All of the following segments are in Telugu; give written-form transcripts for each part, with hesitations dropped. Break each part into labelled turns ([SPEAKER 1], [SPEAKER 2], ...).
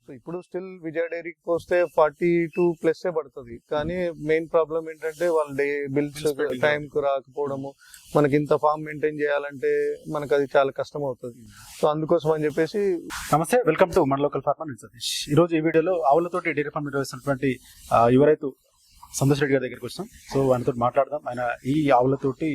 [SPEAKER 1] సో ఇప్పుడు స్టిల్ విజయ డైరీకి పోస్తే 42+ పడుతుంది. కానీ మెయిన్ ప్రాబ్లం ఏంటంటే వాళ్ళ బిల్స్ టైం కు రాకపోవడము, మనకి ఇంత ఫామ్ మెయింటైన్ చేయాలంటే మనకు అది చాలా కష్టం అవుతుంది. సో అందుకోసం అని చెప్పేసి.
[SPEAKER 2] నమస్తే, వెల్కమ్ టు మన లోకల్ ఫార్మర్. నేను సతీష్. ఈ రోజు ఈ వీడియోలో ఆవులతోటి డైరీ ఫార్మ్ నిర్వహిస్తున్నటువంటి యువ రైతు సంతోష్ రెడ్డి గారి దగ్గరికి వస్తాం. సో ఆయనతో మాట్లాడదాం. ఆయన ఈ ఆవులతోటి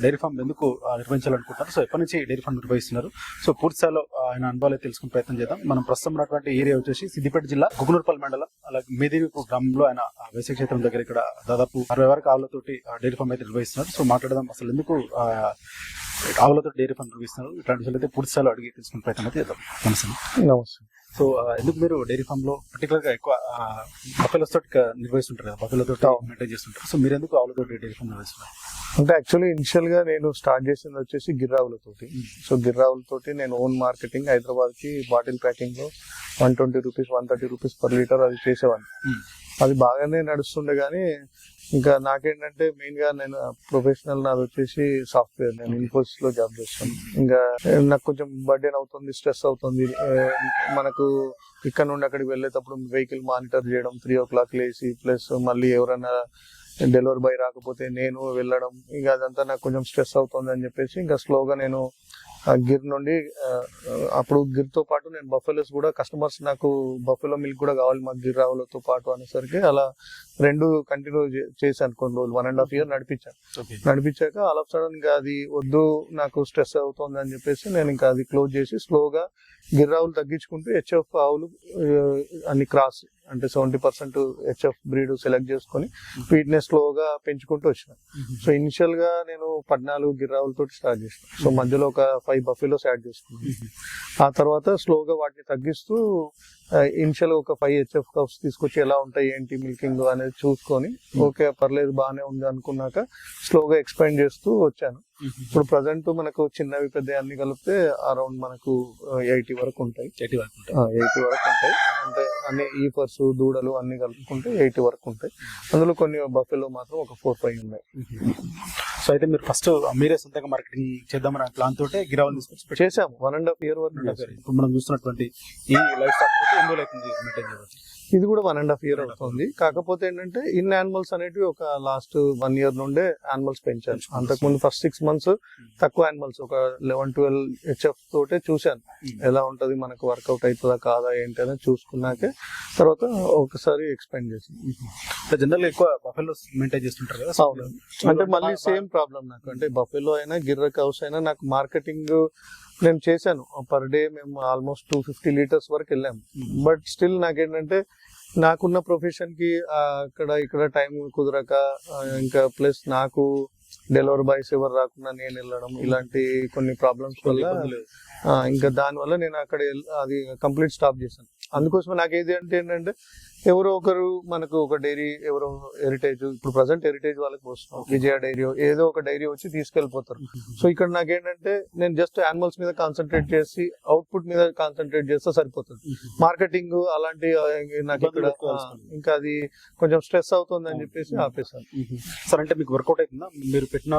[SPEAKER 2] డైరీ ఫామ్ ఎందుకు నిర్వహించాలనుకుంటారు, సో ఎప్పటి నుంచి డైరీ ఫామ్ నిర్వహిస్తున్నారు, సో పూర్తి స్థాయిలో ఆయన అనుభవాలు తెలుసుకునే ప్రయత్నం చేద్దాం. మనం ప్రస్తుతం ఉన్నటువంటి ఏరియా వచ్చేసి సిద్దిపేట జిల్లా గుగునూర్పల్లి మండలం, అలాగే మేదివిపు గ్రామంలో ఆయన వ్యవసాయ క్షేత్రం దగ్గర ఇక్కడ దాదాపు 60 వరకు ఆవులతోటి డైరీ ఫామ్ అయితే నిర్వహిస్తున్నారు. సో మాట్లాడదాం అసలు ఎందుకు ఆవులతో డైరీ ఫామ్ నిర్వహిస్తున్నారు, ఇట్లాంటి విషయాలు అయితే పూర్తి స్థాయిలో అడిగి తెలుసుకునే ప్రయత్నం అయితే చేద్దాం.
[SPEAKER 1] నమస్తే.
[SPEAKER 2] సో ఎందుకు మీరు డైరీ ఫామ్ లో పర్టికులర్ గా ఎక్కువ బఫెలోస్ తోటి నిర్వహిస్తుంటారు కదా, బఫెలో తోటి మెయింటైన్ చేస్తుంటారు, సో మీరు ఎందుకు ఆవులతో డైరీ ఫామ్ నిర్వహిస్తున్నారు?
[SPEAKER 1] అంటే యాక్చువల్లీ ఇనిషియల్ గా నేను స్టార్ట్ చేసింది వచ్చేసి గిర్రావులతోటి. సో గిర్రావులతోటి నేను ఓన్ మార్కెటింగ్ హైదరాబాద్ కి బాటిల్ ప్యాకింగ్ లో 120 రూపీస్ 130 రూపీస్ పర్ లీటర్ అది చేసేవాడిని. అది బాగానే నడుస్తుండే. కానీ ఇంకా నాకేంటంటే మెయిన్ గా నేను ప్రొఫెషనల్ నాది వచ్చేసి సాఫ్ట్వేర్, నేను ఇన్ఫోసిస్ లో జాబ్ చేస్తాను. ఇంకా నాకు కొంచెం బర్డెన్ అవుతుంది, స్ట్రెస్ అవుతుంది. మనకు ఇక్కడ నుండి అక్కడికి వెళ్ళేటప్పుడు వెహికల్ మానిటర్ చేయడం, 3 o'clock లేసి, ప్లస్ మళ్ళీ ఎవరైనా డెలివరీ బాయ్ రాకపోతే నేను వెళ్ళడం, ఇంకా అదంతా నాకు కొంచెం స్ట్రెస్ అవుతుంది అని చెప్పేసి ఇంకా స్లోగా నేను గిర్ నుండి అప్పుడు గిర్ తో పాటు నేను బఫెలోస్ కూడా కస్టమర్స్ నాకు బఫెలో మిల్క్ కూడా కావాలి మాకు గిర్ ఆవులతో పాటు అనేసరికి అలా 2 కంటిన్యూ చేశాను కొన్ని రోజులు, 1.5 year నడిపించాక ఆల్ ఆఫ్ సడన్ ఇంకా అది వద్దు, నాకు స్ట్రెస్ అవుతుంది అని చెప్పేసి నేను ఇంకా అది క్లోజ్ చేసి స్లోగా గిర్రావులు తగ్గించుకుంటూ హెచ్ఎఫ్ ఆవులు అన్ని క్రాస్ అంటే 70% హెచ్ఎఫ్ బ్రీడ్ సెలెక్ట్ చేసుకొని వీటిని స్లోగా పెంచుకుంటూ వచ్చిన. సో ఇనిషియల్ గా నేను 14 గిర్రావులతో స్టార్ట్ చేసిన. సో మధ్యలో ఒక 5 బఫెలోస్ యాడ్ చేసుకున్నాను. ఆ తర్వాత స్లోగా వాటిని తగ్గిస్తూ ఇనిషియల్ ఒక 5 హెచ్ఎఫ్ కప్స్ తీసుకొచ్చి ఎలా ఉంటాయి ఏంటి మిల్కింగ్ అనేది చూసుకొని ఓకే పర్లేదు బాగానే ఉంది అనుకున్నాక స్లోగా ఎక్స్పాండ్ చేస్తూ వచ్చాను. ఇప్పుడు ప్రజెంట్ మనకు చిన్నవి పెద్ద అన్ని కలిపితే అరౌండ్ మనకు 80 వరకు ఉంటాయి. 80 వరకు ఉంటాయి. అంటే అన్ని ఈఫర్స్ దూడలు అన్ని కలుపుకుంటే 80 వరకు ఉంటాయి. అందులో కొన్ని బఫెలో మాత్రం ఒక 4-5 ఉన్నాయి.
[SPEAKER 2] సో అయితే మీరు ఫస్ట్ మీరే సొంతంగా మార్కెటింగ్ చేద్దామని ప్లాన్ తోటే గిరావులు తీసుకొచ్చి
[SPEAKER 1] చేసాము. 1.5 year వరకు.
[SPEAKER 2] ఇప్పుడు మనం చూస్తున్నటువంటి ఈ లైఫ్ స్టాక్ ఎన్ని రోజులు అవుతుంది మెయింటైన్ చేయవచ్చు?
[SPEAKER 1] ఇది కూడా 1.5 year అవుతుంది. కాకపోతే ఏంటంటే ఇన్ యానిమల్స్ అనేటివి ఒక లాస్ట్ 1 year నుండే యానిమల్స్ పెంచాను. అంతకుముందు ఫస్ట్ 6 months తక్కువ యానిమల్స్ ఒక 11-12 హెచ్ఎఫ్ తోటే చూశాను ఎలా ఉంటది, మనకు వర్కౌట్ అవుతుందా కాదా ఏంటి అనేది చూసుకున్నాకే తర్వాత ఒకసారి ఎక్స్పాండ్ చేసాను.
[SPEAKER 2] జనరల్ ఎక్కువ బఫెలో మెయింటైన్ చేస్తుంటారు కదా.
[SPEAKER 1] అవును. అంటే మళ్ళీ సేమ్ ప్రాబ్లం నాకు, అంటే బఫెలో అయినా గిర్ర కౌస్ అయినా నాకు మార్కెటింగ్ నేను చేశాను. పర్ డే మేము ఆల్మోస్ట్ 250 liters వరకు వెళ్ళాము. బట్ స్టిల్ నాకేంటంటే నాకున్న ప్రొఫెషన్ కి అక్కడ ఇక్కడ టైం కుదరక, ఇంకా ప్లస్ నాకు డెలివరీ బాయ్స్ ఎవరు రాకుండా నేను వెళ్ళడం, ఇలాంటి కొన్ని ప్రాబ్లమ్స్ వల్ల ఇంకా దాని వల్ల నేను అక్కడ అది కంప్లీట్ స్టాప్ చేశాను. అందుకోసం నాకు ఏది అంటే ఏంటంటే ఎవరో ఒకరు మనకు ఒక డైరీ, ఎవరో హెరిటేజ్, ఇప్పుడు ప్రజెంట్ హెరిటేజ్ వాళ్ళకి వస్తున్నాం, విజయ డైరీ ఏదో ఒక డైరీ వచ్చి తీసుకెళ్లిపోతారు. సో ఇక్కడ నాకేంటంటే నేను జస్ట్ యానిమల్స్ మీద కాన్సన్ట్రేట్ చేసి అవుట్పుట్ మీద కాన్సన్ట్రేట్ చేస్తే సరిపోతుంది. మార్కెటింగ్ అలాంటి నాకు ఇక్కడ ఇంకా అది కొంచెం స్ట్రెస్ అవుతుంది అని చెప్పేసి ఆపేసాను.
[SPEAKER 2] సార్ అంటే మీకు వర్కౌట్ అవుతుందా మీరు పెట్టిన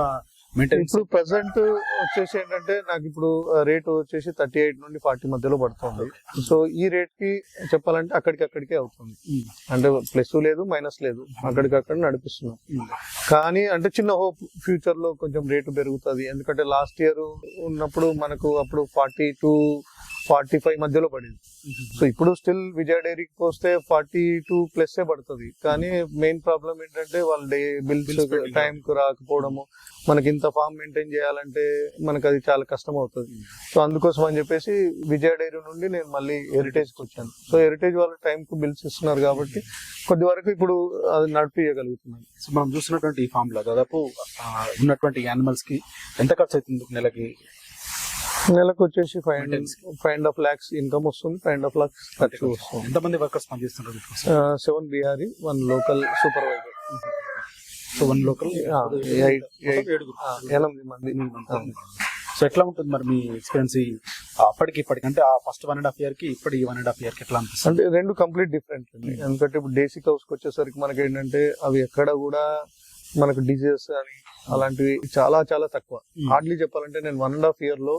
[SPEAKER 2] మెయింటెనెన్స్?
[SPEAKER 1] ఇప్పుడు ప్రెసెంట్ వచ్చేసి ఏంటంటే నాకు ఇప్పుడు రేట్ వచ్చేసి 38 నుండి 40 మధ్యలో పడుతుంది. సో ఈ రేట్ కి చెప్పాలంటే అక్కడికే అవుతుంది. అంటే ప్లస్ లేదు మైనస్ లేదు, అక్కడికక్కడ నడిపిస్తున్నాం. కానీ అంటే చిన్న హోప్ ఫ్యూచర్ లో కొంచెం రేటు పెరుగుతుంది. ఎందుకంటే లాస్ట్ ఇయర్ ఉన్నప్పుడు మనకు అప్పుడు 42-45 మధ్యలో పడింది. సో ఇప్పుడు స్టిల్ విజయ డైరీకి పోస్తే 42+ పడుతుంది. కానీ మెయిన్ ప్రాబ్లం ఏంటంటే వాళ్ళ బిల్స్ టైం కు రాకపోవడము, మనకి ఇంత ఫామ్ మెయింటైన్ చేయాలంటే మనకు అది చాలా కష్టం అవుతుంది. సో అందుకోసం అని చెప్పేసి విజయ డైరీ నుండి నేను మళ్ళీ హెరిటేజ్ కి వచ్చాను. సో హెరిటేజ్ వాళ్ళ టైం కు బిల్స్ ఇస్తున్నారు కాబట్టి కొద్ది వరకు ఇప్పుడు అది నడిపించగలుగుతున్నాను.
[SPEAKER 2] సో మనం చూస్తున్నటువంటి ఈ ఫామ్ లో దాదాపు ఉన్నటువంటి యానిమల్స్ కి ఎంత ఖర్చు అవుతుంది నెలకి?
[SPEAKER 1] నెలకు వచ్చేసి 5.5 lakhs ఇన్కమ్ వస్తుంది, 5.5 lakhs ఖర్చు వస్తుంది.
[SPEAKER 2] ఎంతమంది వర్కర్స్ పనిచేస్తున్నారు?
[SPEAKER 1] 7 BRE, 1 local supervisor.
[SPEAKER 2] So 1 local
[SPEAKER 1] 8 మంది.
[SPEAKER 2] సో ఎట్లా ఉంటుంది మరి మీ ఎక్స్పీరియన్స్ అప్పటికి ఇప్పటికి, అంటే ఆ ఫస్ట్ 1.5 year కి ఇప్పటి 1.5 year కి ఎట్లా అనిపిస్తుంది?
[SPEAKER 1] అంటే రెండు కంప్లీట్ డిఫరెంట్ అండి. ఎందుకంటే ఇప్పుడు డేసీ కౌస్ కి వచ్చేసరికి మనకి ఏంటంటే అవి ఎక్కడ కూడా మనకు డిజీజెస్ అని అలాంటివి చాలా చాలా తక్కువ. హార్డ్లీ చెప్పాలంటే నేను 1.5 year లో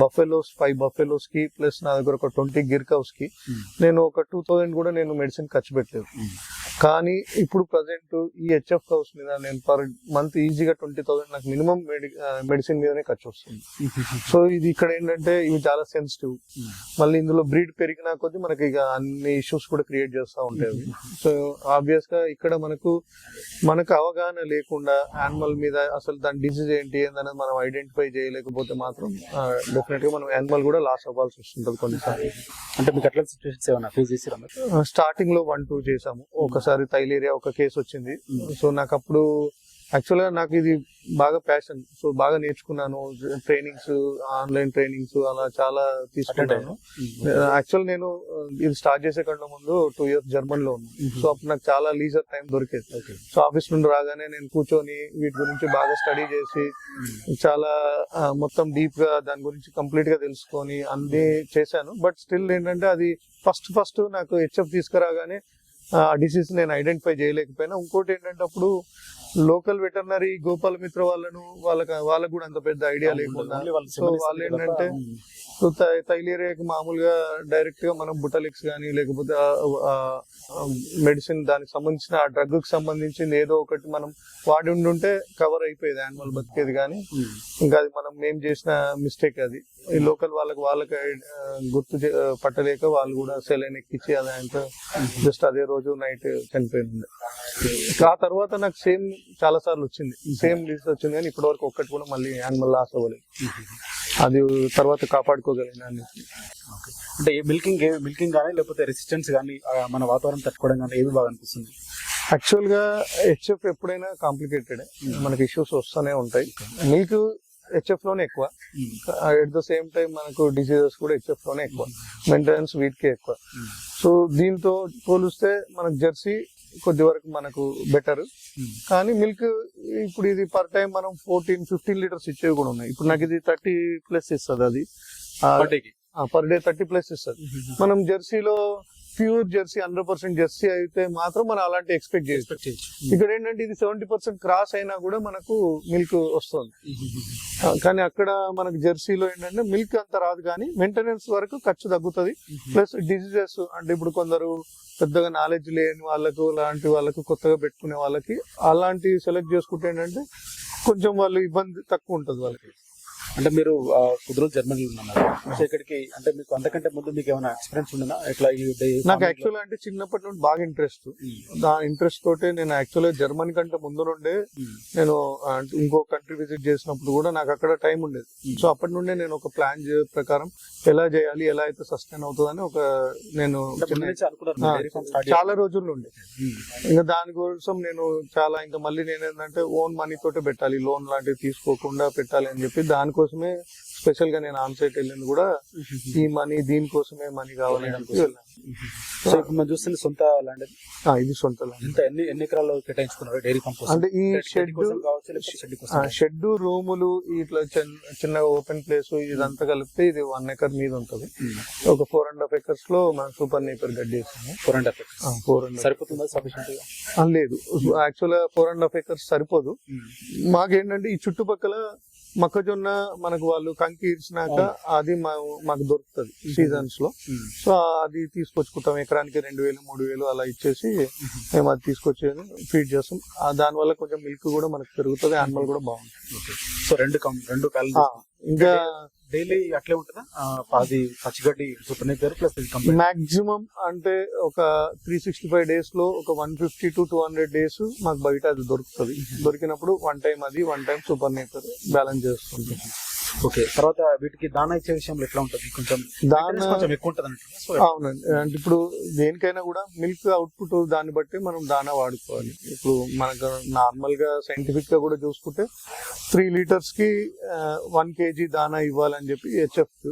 [SPEAKER 1] బఫెలోస్ 5 బఫెలోస్ కి ప్లస్ నా దగ్గర ఒక 20 గిర్ కౌస్ కి నేను ఒక 2000 కూడా నేను మెడిసిన్ ఖర్చు పెట్టలేదు. కానీ ఇప్పుడు ప్రజెంట్ ఈ హెచ్ఎఫ్ కౌస్ మీద నేను పర్ మంత్ ఈజీగా 20,000 నాకు మినిమం మెడిసిన్ మీదనే ఖర్చు వస్తుంది. సో ఇది ఇక్కడ ఏంటంటే ఇవి చాలా సెన్సిటివ్, మళ్ళీ ఇందులో బ్రీడ్ పెరిగినా కొద్దీ మనకి ఇక అన్ని ఇష్యూస్ కూడా క్రియేట్ చేస్తూ ఉంటాయి. సో ఆబ్వియస్ గా ఇక్కడ మనకు అవగాహన లేకుండా యానిమల్ మీద అసలు దాని డిసీజ్ ఏంటి అనేది మనం ఐడెంటిఫై చేయలేకపోతే మాత్రం డెఫినెట్ గా మనం యానిమల్ కూడా లాస్ అవ్వాల్సి వస్తుంటది కొన్నిసార్లు.
[SPEAKER 2] అంటే మీకు అట్లా సిచ్యువేషన్స్ ఏమైనా ఫేస్ చేసారా?
[SPEAKER 1] స్టార్టింగ్ లో 1-2 చేసాము. ఒకసారి థైలేరియా ఒక కేసు వచ్చింది. సో నాకు అప్పుడు యాక్చువల్ గా నాకు ఇది బాగా ప్యాషన్, సో బాగా నేర్చుకున్నాను. ట్రైనింగ్స్, ఆన్లైన్ ట్రైనింగ్స్ అలా చాలా తీసుకున్నాను. యాక్చువల్ నేను ఇది స్టార్ట్ చేసే కంటే ముందు 2 years జర్మన్ లో ఉన్నాను. సో అప్పుడు నాకు చాలా లీజర్ టైం దొరికేది. సో ఆఫీస్ నుండి రాగానే నేను కూర్చొని వీటి గురించి బాగా స్టడీ చేసి చాలా మొత్తం డీప్ గా దాని గురించి కంప్లీట్ గా తెలుసుకొని అన్ని చేశాను. బట్ స్టిల్ ఏంటంటే అది ఫస్ట్ నాకు హెచ్ఎఫ్ తీసుకురాగానే ఆ డిసీజ్ నేను ఐడెంటిఫై చేయలేకపోయినా. ఇంకోటి ఏంటంటే అప్పుడు లోకల్ వెటర్నరీ గోపాల మిత్ర వాళ్ళకు కూడా అంత పెద్ద ఐడియా లేకుండా, సో వాళ్ళు ఏంటంటే థైలేరియాకి మామూలుగా డైరెక్ట్ గా మనం బుటలిక్స్ కానీ లేకపోతే మెడిసిన్ దానికి సంబంధించిన ఆ డ్రగ్ కి సంబంధించింది ఏదో ఒకటి మనం వాడి ఉండుంటే కవర్ అయిపోయేది, యానిమల్ బతికేది. కానీ ఇంకా అది మేము చేసిన మిస్టేక్ అది. ఈ లోకల్ వాళ్ళకి గుర్తు పట్టలేక వాళ్ళు కూడా సెలైన్ ఎక్కించి అది ఆయనతో జస్ట్ అదే రోజు నైట్ చనిపోయింది. ఆ తర్వాత నాకు సేమ్ చాలా సార్లు వచ్చింది, సేమ్ డిసీజ్ వచ్చింది. కానీ ఇప్పటి వరకు ఒక్కటి కూడా మళ్ళీ యానిమల్ లాస్ అవ్వలేదు. అది తర్వాత కాపాడుకోగలిగిన.
[SPEAKER 2] అంటే మిల్కింగ్ కానీ లేకపోతే రెసిస్టెన్స్ కానీ మన వాతావరణం తట్టుకోవడం కానీ ఏమి బాగా అనిపిస్తుంది?
[SPEAKER 1] యాక్చువల్ గా హెచ్ఎఫ్ ఎప్పుడైనా కాంప్లికేటెడ్, మనకి ఇష్యూస్ వస్తూనే ఉంటాయి. మిల్క్ హెచ్ఎఫ్ లోనే ఎక్కువ, ఎట్ ద సేమ్ టైం మనకు డిసీజెస్ కూడా హెచ్ఎఫ్ లోనే ఎక్కువ, మెయింటెనెన్స్ వీటికే ఎక్కువ. సో దీంతో పోలిస్తే మనకు జెర్సీ కొద్ది వరకు మనకు బెటర్. కానీ మిల్క్ ఇప్పుడు ఇది పర్ టైం మనం 14-15 లీటర్స్ ఇచ్చేవి కూడా ఉన్నాయి. ఇప్పుడు నాకు ఇది 30+ ఇస్తుంది, అది పర్ డే 30+ ఇస్తుంది. మనం జెర్సీలో ప్యూర్ జెర్సీ 100% జెర్సీ అయితే మాత్రం మనం అలాంటి ఎక్స్పెక్ట్ చేయొచ్చు. ఇక్కడ ఏంటంటే ఇది 70% క్రాస్ అయినా కూడా మనకు మిల్క్ వస్తుంది. కానీ అక్కడ మనకు జెర్సీలో ఏంటంటే మిల్క్ అంత రాదు, కానీ మెయింటెనెన్స్ వరకు ఖర్చు తగ్గుతుంది. ప్లస్ డిసీజెస్ అంటే ఇప్పుడు కొందరు పెద్దగా నాలెడ్జ్ లేని వాళ్ళకు, లాంటి వాళ్ళకు, కొత్తగా పెట్టుకునే వాళ్ళకి అలాంటివి సెలెక్ట్ చేసుకుంటే ఏంటంటే కొంచెం వాళ్ళు ఇబ్బంది తక్కువ ఉంటుంది వాళ్ళకి.
[SPEAKER 2] అంటే మీరు కొద్ది రోజులు జర్మనీలో ఉన్నారు, ఇక్కడికి అంటే మీకు అంతకంటే ముందు మీకు ఏమైనా ఎక్స్పీరియన్స్ ఉండదా? ఎట్లా
[SPEAKER 1] నాకు యాక్చువల్ అంటే చిన్నప్పటి నుండి బాగా ఇంట్రెస్ట్, దాని ఇంట్రెస్ట్ తోటే నేను యాక్చువల్గా జర్మనీ కంటే ముందు నుండే నేను ఇంకో కంట్రీ విజిట్ చేసినప్పుడు కూడా నాకు అక్కడ టైం ఉండేది. సో అప్పటి నుండే నేను ఒక ప్లాన్ ప్రకారం ఎలా చేయాలి, ఎలా అయితే సస్టైన్ అవుతుందని ఒక నేను చాలా రోజుల నుండి ఇంకా దానికోసం నేను చాలా ఇంకా మళ్ళీ నేను ఏంటంటే ఓన్ మనీ తోటే పెట్టాలి, లోన్ లాంటివి తీసుకోకుండా పెట్టాలి అని చెప్పి దానికోసమే స్పెషల్ గా నేను ఆన్ సైట్ వెళ్ళింది కూడా ఈ మనీ, దీనికోసమే మనీ కావాలి అని వెళ్ళాను.
[SPEAKER 2] సో ఇప్పుడు మనం చూస్తుంది సొంత ల్యాండ్,
[SPEAKER 1] ఇది సొంత ల్యాండ్.
[SPEAKER 2] ఎన్ని ఎకరాలు కేటాయించుకున్నారు డైరీ ఫామ్ కోసం?
[SPEAKER 1] అంటే ఈ షెడ్ రూములు ఇట్లా చిన్న ఓపెన్ ప్లేస్ ఇదంతా కలిపితే ఇది 1 acre మీద ఉంటుంది. ఒక 4.5 acres లో మనం సూపర్ నేపర్ గడ్డి వేసాము.
[SPEAKER 2] 4.5 acres సరిపోతుందా? సఫిషియెంట్
[SPEAKER 1] లేదు, యాక్చువల్ గా 4.5 acres సరిపోదు. మాకేంటంటే ఈ చుట్టుపక్కల మొక్కజొన్న మనకు వాళ్ళు కంకి ఇచ్చినాక అది మాకు దొరుకుతుంది సీజన్స్ లో. సో అది తీసుకొచ్చుకుంటాం, ఎకరానికి 2,000-3,000 అలా ఇచ్చేసి మేము అది తీసుకొచ్చి ఫీడ్ చేస్తాం. దాని వల్ల కొంచెం మిల్క్ కూడా మనకు పెరుగుతుంది, యానిమల్ కూడా బాగుంటుంది.
[SPEAKER 2] సో రెండు
[SPEAKER 1] ఇంకా
[SPEAKER 2] డైలీ అట్లే ఉంటుందా? అది పచ్చిగడ్డి సూపర్ నేపర్ ప్లస్
[SPEAKER 1] మాక్సిమం అంటే ఒక 365 days లో ఒక 150 to 200 days మాకు బయట అది దొరుకుతుంది. దొరికినప్పుడు 1 time అది 1 time సూపర్ నేపర్ బ్యాలెన్స్ చేస్తుంది.
[SPEAKER 2] ఓకే, తర్వాత వీటికి దానా ఇచ్చే విషయంలో ఎట్లా ఉంటుంది? కొంచెం దానా ఎక్కువ ఉంటుంది.
[SPEAKER 1] అవునండి, అంటే ఇప్పుడు దేనికైనా కూడా మిల్క్ అవుట్పుట్ దాన్ని బట్టి మనం దానా వాడుకోవాలి. ఇప్పుడు మనకు నార్మల్ గా సైంటిఫిక్ గా కూడా చూసుకుంటే 3 liters కి 1 kg దానా ఇవ్వాలని చెప్పి హెచ్ఎఫ్.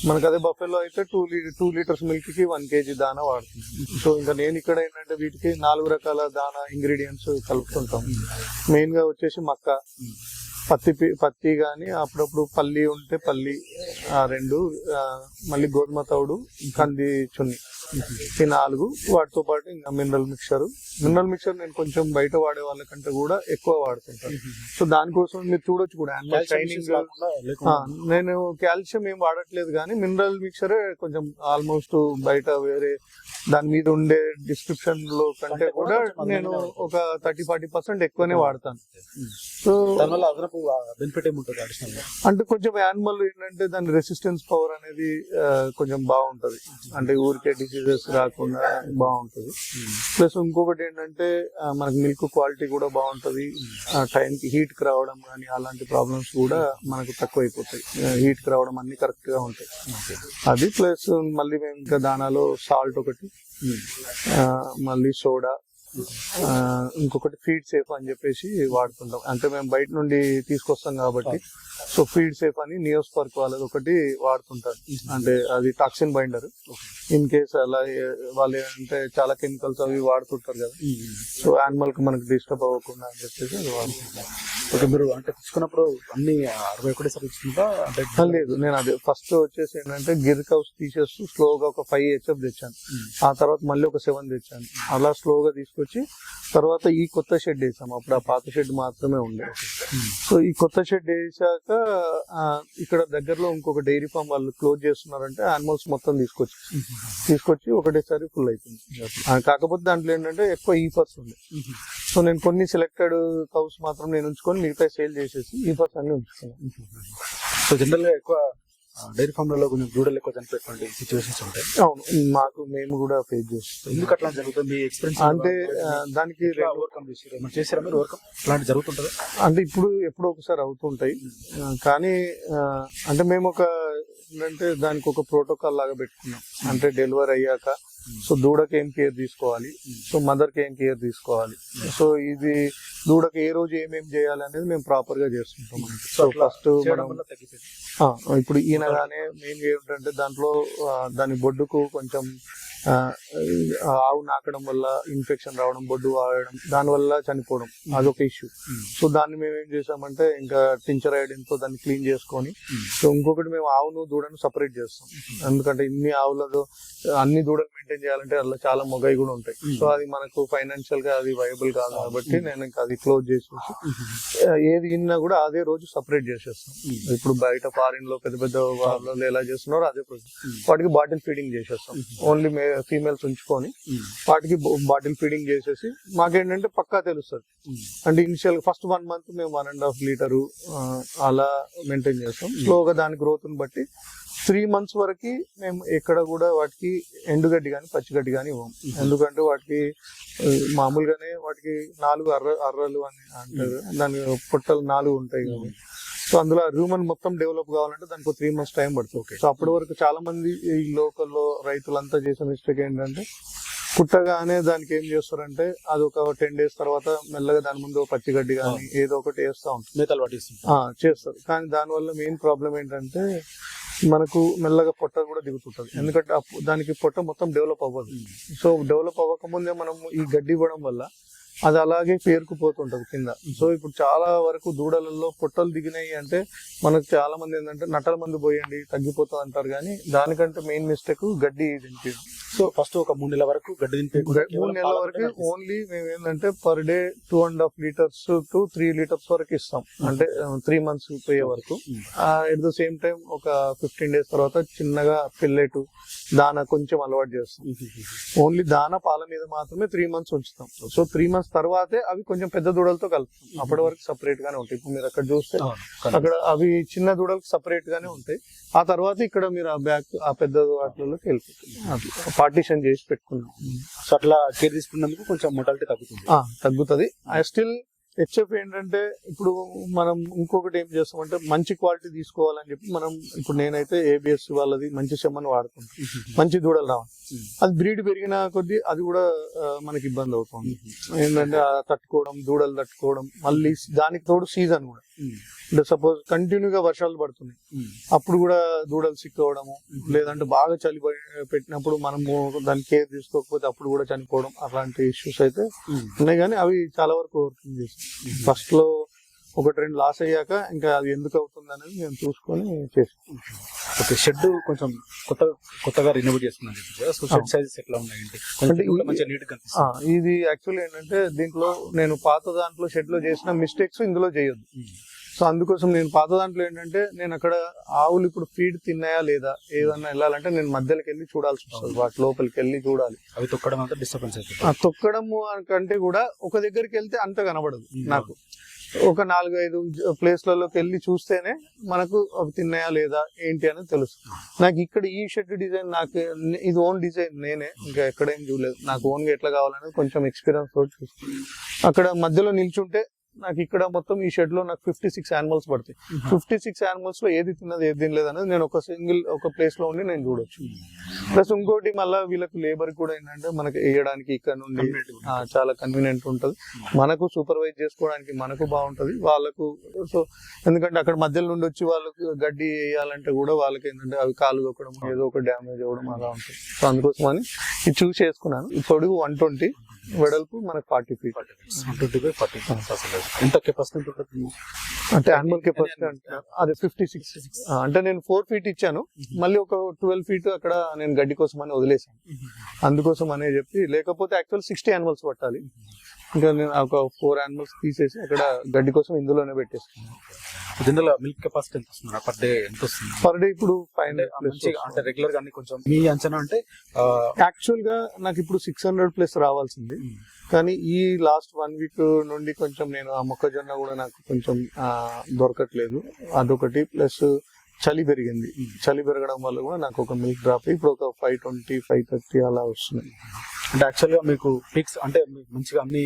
[SPEAKER 1] మనకు అదే బఫెలో అయితే 2 liters మిల్క్ కి 1 kg దానా వాడుతుంది. సో ఇంకా నేను ఇక్కడ ఏంటంటే వీటికి 4 రకాల దానా ఇంగ్రీడియంట్స్ కలుపుతుంటాం. మెయిన్ గా వచ్చేసి మక్క, పత్తి కానీ అప్పుడప్పుడు పల్లి ఉంటే పల్లి, 2 మళ్ళీ గోధుమ తౌడు, కంది చున్ని. ఈ 4 వాటితో పాటు ఇంకా మినరల్ మిక్చర్ నేను కొంచెం బయట వాడే వాళ్ళకంటే కూడా ఎక్కువ వాడుతుంటాను. సో దానికోసం మీరు చూడొచ్చు కూడా యానిమల్ ట్రైనింగ్ నేను కాల్షియం ఏం వాడట్లేదు కానీ మినరల్ మిక్చర్ కొంచెం ఆల్మోస్ట్ బయట వేరే దాని మీద ఉండే డిస్క్రిప్షన్ లో కంటే కూడా నేను ఒక 30-40% ఎక్కువనే వాడతాను. సో
[SPEAKER 2] దానివల్ల అదనపు బెనిఫిట్ ఏముంటుంది అడిషనల్ గా?
[SPEAKER 1] అంటే కొంచెం యానిమల్ ఏంటంటే దాని రెసిస్టెన్స్ పవర్ అనేది కొంచెం బాగుంటది, అంటే ఊరికే డిసీజెస్ రాకుండా బాగుంటది. ప్లస్ ఇంకొకటి ఏంటంటే మనకి మిల్క్ క్వాలిటీ కూడా బాగుంటది, టైంకి హీట్ కి రావడం కానీ అలాంటి ప్రాబ్లమ్స్ కూడా మనకు తక్కువ అయిపోతాయి, హీట్ కి రావడం అన్ని కరెక్ట్ గా ఉంటాయి. అది ప్లస్ మళ్ళీ మేము ఇంకా దానాలో సాల్ట్ ఒకటి, మళ్ళీ సోడా, ఇంకొకటి ఫీడ్ సేఫ్ అని చెప్పేసి వాడుతుంటాం. అంటే మేము బయట నుండి తీసుకొస్తాం కాబట్టి సో ఫీడ్ సేఫ్ అని నియోస్పర్క్ వాళ్ళది ఒకటి వాడుతుంటారు. అంటే అది టాక్సిన్ బైండర్, ఇన్ కేస్ అలా వాళ్ళు ఏంటంటే చాలా కెమికల్స్ అవి వాడుతుంటారు కదా, సో యానిమల్ కి మనకి డిస్టర్బ్ అవ్వకుండా అని చెప్పేసి అది వాడుతుంటాం.
[SPEAKER 2] ఓకే, మీరు అంటే తీసుకున్నప్పుడు అన్ని 61 సార్లు తీసుకుంటా అంటే?
[SPEAKER 1] లేదు, నేను అది ఫస్ట్ వచ్చేసి ఏంటంటే గిర్ కౌస్ తీసేస్తూ స్లోగా ఒక 5 HF తెచ్చాను, ఆ తర్వాత మళ్ళీ ఒక 7 తెచ్చాను, అలా స్లోగా తీసుకొచ్చి తర్వాత ఈ కొత్త షెడ్ వేసాం. అప్పుడు ఆ పాత షెడ్ మాత్రమే ఉండే. సో ఈ కొత్త షెడ్ వేసాక ఇక్కడ దగ్గరలో ఇంకొక డైరీ ఫామ్ వాళ్ళు క్లోజ్ చేస్తున్నారంటే యానిమల్స్ మొత్తం తీసుకొచ్చి ఒకటేసారి ఫుల్ అయిపోయింది. కాకపోతే దాంట్లో ఏంటంటే ఎక్కువ ఈఫర్స్ ఉంది. సో నేను కొన్ని సెలెక్టెడ్ కౌస్ మాత్రం నేను ఉంచుకొని మిగతా సేల్ చేసేసి ఈఫర్స్ అన్ని ఉంచుకున్నాను.
[SPEAKER 2] సో జనరల్ గా ఎక్కువ డైరీ ఫామ్ లలో కొంచెం దూడలు ఎక్కువ చనిపోయేటువంటి సిచ్యువేషన్స్ ఉంటాయి.
[SPEAKER 1] అవును, మేము కూడా ఫేస్ చేస్తాం.
[SPEAKER 2] ఎందుకు అట్లా జరుగుతుంది? మీ ఎక్స్పీరియన్స్
[SPEAKER 1] అంటే దానికి
[SPEAKER 2] ఓవర్కమ్ చేసారా మీరు? ఓవర్కమ్ ఇట్లాంటి జరుగుతుంటది
[SPEAKER 1] అంటే ఎప్పుడో ఒకసారి అవుతుంటాయి, కానీ అంటే మేము ఏంటంటే దానికి ఒక ప్రోటోకాల్ లాగా పెట్టుకున్నాం. అంటే డెలివరీ అయ్యాక సో దూడకి ఏం కేర్ తీసుకోవాలి, సో మదర్ కి ఏం కేర్ తీసుకోవాలి, సో ఇది దూడకి ఏ రోజు ఏమేమి చేయాలి అనేది మేము ప్రాపర్ గా చేసుకుంటాం. సో ఫస్ట్ మనం ఇప్పుడు ఈయనగానే మెయిన్ ఏంటంటే దాంట్లో దాని బొడ్డుకు కొంచెం ఆవు నాకడం వల్ల ఇన్ఫెక్షన్ రావడం, బొడ్డు వాడడం, దాని వల్ల చనిపోవడం, అదొక ఇష్యూ. సో దాన్ని మేము ఏం చేసామంటే ఇంకా టించర్ ఐడిన్ తో దాన్ని క్లీన్ చేసుకొని, సో ఇంకొకటి మేము ఆవును దూడను సపరేట్ చేస్తాం. ఎందుకంటే ఇన్ని ఆవులతో అన్ని దూడలు మెయింటైన్ చేయాలంటే అందులో చాలా మొగయి కూడా ఉంటాయి. సో అది మనకు ఫైనాన్షియల్ గా అది వైబుల్ కాదు కాబట్టి నేను ఇంకా అది క్లోజ్ చేసేసి ఏది ఇన్నా కూడా అదే రోజు సపరేట్ చేసేస్తాం. ఇప్పుడు బయట ఫారిన్ లో పెద్ద పెద్ద వాళ్ళు ఎలా చేస్తున్నారో అదే ప్రాసెస్. వాటికి బాటిల్ ఫీడింగ్ చేసేస్తాం, ఓన్లీ ఫీమేల్స్ ఉంచుకొని వాటికి బాటిల్ ఫీడింగ్ చేసేసి మాకేంటంటే పక్కా తెలుస్తుంది. అంటే ఇనిషియల్ ఫస్ట్ 1 month మేము 1.5 లీటరు అలా మెయింటైన్ చేస్తాం. స్లోగా దాని గ్రోత్ ని బట్టి 3 months వరకు మేము ఎక్కడ కూడా వాటికి ఎండుగడ్డి కానీ పచ్చిగడ్డి కానీ ఇవ్వం. ఎందుకంటే వాటికి మామూలుగానే వాటికి 4 అర్రలు అని అంటారు, దాని పొట్టలు 4 ఉంటాయి కాబట్టి సో అందులో హ్యూమన్ మొత్తం డెవలప్ కావాలంటే దానికి 3 months టైం పడుతుంది. సో అప్పటి వరకు చాలా మంది ఈ లోకల్లో రైతులంతా చేసే మిస్టేక్ ఏంటంటే పుట్టగానే దానికి ఏం చేస్తారంటే అది ఒక 10 days తర్వాత మెల్లగా దాని ముందు పచ్చిగడ్డి కానీ ఏదో ఒకటి వేస్తూ ఉంటారు,
[SPEAKER 2] మేతలు పట్టిస్తారు
[SPEAKER 1] చేస్తారు. కానీ దానివల్ల మెయిన్ ప్రాబ్లం ఏంటంటే మనకు మెల్లగా పొట్ట కూడా దిగుతుంటది, ఎందుకంటే దానికి పొట్ట మొత్తం డెవలప్ అవ్వదు. సో డెవలప్ అవ్వకముందే మనం ఈ గడ్డి ఇవ్వడం వల్ల అది అలాగే పేరుకుపోతుంటది కింద. సో ఇప్పుడు చాలా వరకు దూడలలో పొట్టలు దిగినాయి అంటే మనకు చాలా మంది ఏంటంటే నట్టల మందు పోయండి తగ్గిపోతుంది అంటారు, కానీ దానికంటే మెయిన్ మిస్టేక్ గడ్డి తినిపి.
[SPEAKER 2] సో ఫస్ట్ ఒక 3 నెలల వరకు గడ్డి తినిపి
[SPEAKER 1] 3 నెలల వరకు ఓన్లీ మేము ఏంటంటే per day 2.5 liters to 3 liters వరకు ఇస్తాం. అంటే 3 months పోయే వరకు. ఎట్ ద సేమ్ టైం ఒక 15 days తర్వాత చిన్నగా పిల్లెటు దానా కొంచెం అలవాటు చేస్తాం. ఓన్లీ దానా పాల మీద మాత్రమే 3 months ఉంచుతాం. సో 3 months తర్వాతే అవి కొంచెం పెద్ద దూడలతో కలుపుతాం, అప్పటి వరకు సపరేట్ గానే ఉంటాయి. ఇప్పుడు మీరు అక్కడ చూస్తే అక్కడ అవి చిన్న దూడలకు సపరేట్ గానే ఉంటాయి, ఆ తర్వాత ఇక్కడ మీరు ఆ పెద్ద వాటిలోకి వెళ్ళిపోతుంది. పార్టీషన్ చేసి పెట్టుకున్నాం.
[SPEAKER 2] సో అట్లా కేర్ తీసుకున్నందుకు కొంచెం మోటాలిటీ
[SPEAKER 1] తగ్గుతుంది. స్టిల్ హెచ్ఎఫ్ ఏంటంటే ఇప్పుడు మనం ఇంకొకటి ఏం చేస్తామంటే మంచి క్వాలిటీ తీసుకోవాలని చెప్పి మనం ఇప్పుడు నేనైతే ఏబిఎస్ వాళ్ళది మంచి చెమ్మని వాడుకుంటాం, మంచి దూడలు రావాలి. అది బ్రీడ్ పెరిగిన కొద్దీ అది కూడా మనకి ఇబ్బంది అవుతుంది. ఏంటంటే తట్టుకోవడం, దూడలు తట్టుకోవడం, మళ్ళీ దానికి తోడు సీజన్ కూడా. అంటే సపోజ్ కంటిన్యూగా వర్షాలు పడుతున్నాయి, అప్పుడు కూడా దూడలు సిక్ అవ్వడము, లేదంటే బాగా చలి పెట్టినప్పుడు మనము దాని కేర్ తీసుకోకపోతే అప్పుడు కూడా చనిపోవడం, అలాంటి ఇష్యూస్ అయితే ఉన్నాయి. కానీ అవి చాలా వరకు ఓవర్కమ్ చేస్తాం. ఫస్ట్ లో ఒకటి రెండు లాస్ అయ్యాక ఇంకా అది ఎందుకు అవుతుంది అనేది మేము చూసుకొని చేస్తాం.
[SPEAKER 2] ఓకే, షెడ్ కొంచెం కొత్తగా రినోవేట్ చేసుకున్నాను కదా, సో షెడ్ సైజెస్ ఎట్లా ఉన్నాయండి?
[SPEAKER 1] అంటే
[SPEAKER 2] మంచిగా నీట్ గా కనిపిస్తుంది.
[SPEAKER 1] ఇది యాక్చువల్లీ ఏంటంటే దీంట్లో నేను పాత దాంట్లో షెడ్ లో చేసిన మిస్టేక్స్ ఇందులో చేయొద్దు. సో అందుకోసం నేను పాత దాంట్లో ఏంటంటే నేను అక్కడ ఆవులు ఇప్పుడు ఫీడ్ తిన్నాయా లేదా ఏదన్నా వెళ్ళాలంటే నేను మధ్యలోకి వెళ్ళి చూడాల్సి వస్తుంది, వాటి లోపలికి వెళ్ళి చూడాలి.
[SPEAKER 2] అవి తొక్కడం అంతా డిస్టర్బెన్స్ అవుతుంది.
[SPEAKER 1] ఆ తొక్కడము కంటే కూడా ఒక దగ్గరికి వెళ్తే అంత కనబడదు నాకు. ఒక 4-5 ప్లేస్లలోకి వెళ్ళి చూస్తేనే మనకు అవి తిన్నాయా లేదా ఏంటి అనేది తెలుస్తుంది. నాకు ఇక్కడ ఈ షర్ట్ డిజైన్ నాకు ఇది ఓన్ డిజైన్, నేనే ఇంకా ఎక్కడేం చూడలేదు. నాకు ఓన్ గా ఎట్లా కావాలనేది కొంచెం ఎక్స్పీరియన్స్ తోటి చూస్తాను. అక్కడ మధ్యలో నిల్చుంటే నాకు ఇక్కడ మొత్తం ఈ షెడ్ లో నాకు 56 యానిమల్స్ పడతాయి. 56 యానిమల్స్ లో ఏది తిన్నది ఏది తినలేదు అనేది నేను ఒక ప్లేస్ లో ఉండి నేను చూడొచ్చు. ప్లస్ ఇంకోటి మళ్ళీ వీళ్ళకి లేబర్ కూడా ఏంటంటే మనకి వేయడానికి ఇక్కడ నుండి చాలా కన్వీనియంట్ ఉంటది, మనకు సూపర్వైజ్ చేసుకోవడానికి మనకు బాగుంటది, వాళ్ళకు. సో ఎందుకంటే అక్కడ మధ్యలో నుండి వచ్చి వాళ్ళకి గడ్డి వేయాలంటే కూడా వాళ్ళకి ఏంటంటే అవి కాలు దొక్కడం ఏదో ఒక డ్యామేజ్ అవ్వడం అలా ఉంటుంది. సో అందుకోసం అని ఇది చూస్ చేసుకున్నాను. ఇప్పుడు 120, వెడల్పు మనకు 40 feet.
[SPEAKER 2] 120/40 ఎంత కెపాసిటీ ఉంటుంది
[SPEAKER 1] అంటే యానిమల్ కెపాసిటీ అంటే అదే 56. అంటే నేను 4 feet ఇచ్చాను, మళ్ళీ ఒక 12 feet అక్కడ నేను గడ్డి కోసం అని వదిలేసాను. అందుకోసం అనే చెప్పి, లేకపోతే యాక్చువల్ 60 యానిమల్స్ పట్టాలి. ఇంకా నేను ఒక 4 యానిమల్స్ తీసేసి అక్కడ గడ్డి కోసం ఇందులోనే పెట్టేస్తున్నాను.
[SPEAKER 2] జనరల్ మిల్క్ కెపాసిటీ ఎంత వస్తుంది పర్ డే? ఎంత వస్తుంది
[SPEAKER 1] పర్ డే? ఇప్పుడు 500
[SPEAKER 2] అంటే రెగ్యులర్ గా కొంచెం మీ అంచనా అంటే
[SPEAKER 1] యాక్చువల్ గా నాకు ఇప్పుడు 600+ రావాల్సింది, కానీ ఈ లాస్ట్ 1 week నుండి కొంచెం నేను ఆ మొక్కజొన్న కూడా నాకు కొంచెం దొరకట్లేదు, అదొకటి. ప్లస్ చలి పెరిగింది, చలి పెరగడం వల్ల కూడా నాకు ఒక మిల్క్ డ్రాప్ ఇప్పుడు ఒక 520, 530 అలా వస్తున్నాయి.
[SPEAKER 2] అంటే యాక్చువల్ గా మీకు పిక్స్ అంటే మంచిగా అన్ని